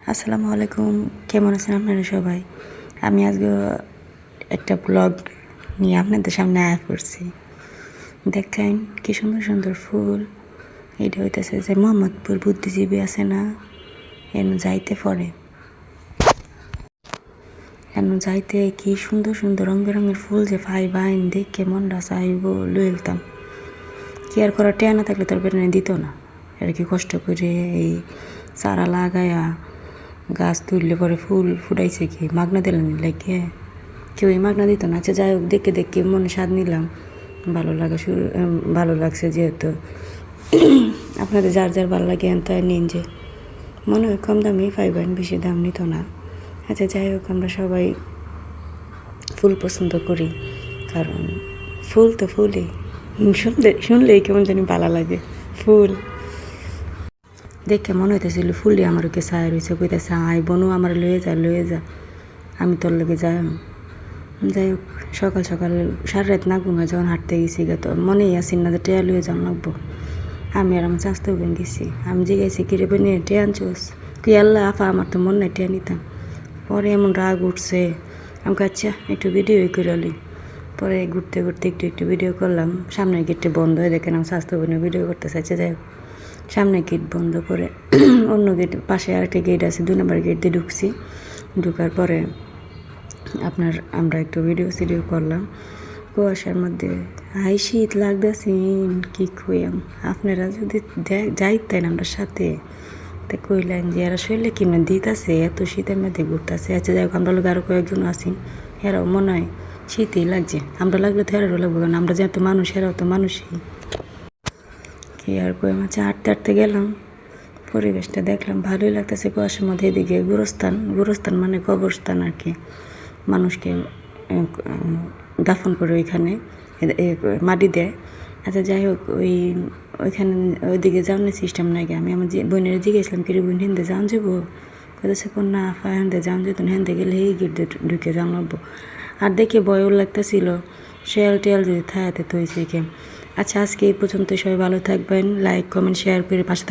আসসালামু আলাইকুম, কেমন আছেন আপনারা সবাই? আমি আজকে একটা ব্লগ নিয়ে আপনাদের সামনে আয়া পড়ছি। দেখেন কি সুন্দর সুন্দর ফুল। এটা হইতেছে যে মোহাম্মদপুর বুদ্ধিজীবী আছে না, এনে যাইতে পড়ে, এনে যাইতে কি সুন্দর সুন্দর রং বেরঙের ফুল যে বাইন দেখে মনটা চাইব লইলতাম। কেয়ার করার টেয়া না থাকলে তোর বেরোনে দিত না। এটা কি কষ্ট করে এই চারা লাগায়া গাছ তুললে পরে ফুল ফুটাইছে কি মাগনা দিলেন লাগে কেউই মাগনা দিত না। আচ্ছা যাই হোক, দেখে দেখে মনে স্বাদ নিলাম, ভালো লাগছে যেহেতু। আপনাদের যার যার ভালো লাগে তাই নিন, যে মনে হয় কম দামে পাইবেন, বেশি দাম নিত না। আচ্ছা যাই হোক, আমরা সবাই ফুল পছন্দ করি, কারণ ফুল তো ফুলই, শুনলেই কেমন জানি ভালো লাগে। ফুল দেখে মনে হইতেছিল ফুলই আমার ওকে ছায়া রয়েছে, কইতেছে আয় বনু আমার লয়ে যা, আমি তোর লগে যাই। যাই হোক, সকাল সকাল সারা রাত না ঘুমা যখন হাঁটতে গেছি গে, তো মনেই আসি না যে টেয়া লয়ে যাওয়া লাগবো। আমি আর আমার চাস্তো বোন গেছি, আমি জিজ্ঞাসি কিরে বোনে টেয়া আনছোস, কি আল্লাহ আফা আমার তো মন নাই টেয়া নিতাম। পরে এমন রাগ উঠছে, আমাকে আচ্ছা একটু ভিডিও করে লি। পরে ঘুরতে ঘুরতে একটু ভিডিও করলাম। সামনের গেটটা বন্ধ হয়ে দেখেন আমার স্বাস্থ্য বোনে ভিডিও করতে চাইছে। যাই হোক, সামনে গেট বন্ধ করে অন্য গেট পাশে আরেকটা গেট আছে, 2 নম্বর গেট দিয়ে ঢুকছি। ঢুকার পরে আমরা একটু ভিডিও করলাম কুয়াশার মধ্যে। হাই শীত লাগতেছেন কি কইয়াম, আপনারা যদি যাইতেন আমরা সাথে, তা কইলেন যে এরা শরীরে কিনে দিতেছে এত শীতের মধ্যে ঘুরতেছে। আচ্ছা যাই হোক, আমরা লোক আরও কয়েকজন আছি, এরাও মনে হয় শীতই লাগছে। আমরা লাগলে তো এরারও লাগবো, কারণ আমরা যেহেতু মানুষ, এরাও তো মানুষই। কি আর কই, মাঝে হাঁটতে হাঁটতে গেলাম, পরিবেশটা দেখলাম, ভালোই লাগতেছে কুয়াশার মধ্যে। এদিকে গুরুস্থান মানে কবরস্থান আর কি, মানুষকে দাফন করে ওইখানে মাটি দেয়। আচ্ছা যাই হোক, ওইখানে ওইদিকে যাওয়ার সিস্টেম নাই। আমি আমার বোনের জিজ্ঞেসলাম কি রে বোন, হেন্দে যাওয়া যাবো? কোথাছে কোন না আফা হেন্দে যাওয়া যেত না, হেন্দে গেলে এই গেট ঢুকে যাওয়া লাগবো। আর দেখে ভয়ও লাগতেছিল, শেয়াল টেয়াল যদি থায়াতে তো হয়েছে। আচ্ছা আজকে এই পর্যন্ত, সবাই ভালো থাকবেন, লাইক কমেন্ট শেয়ার করে পাশে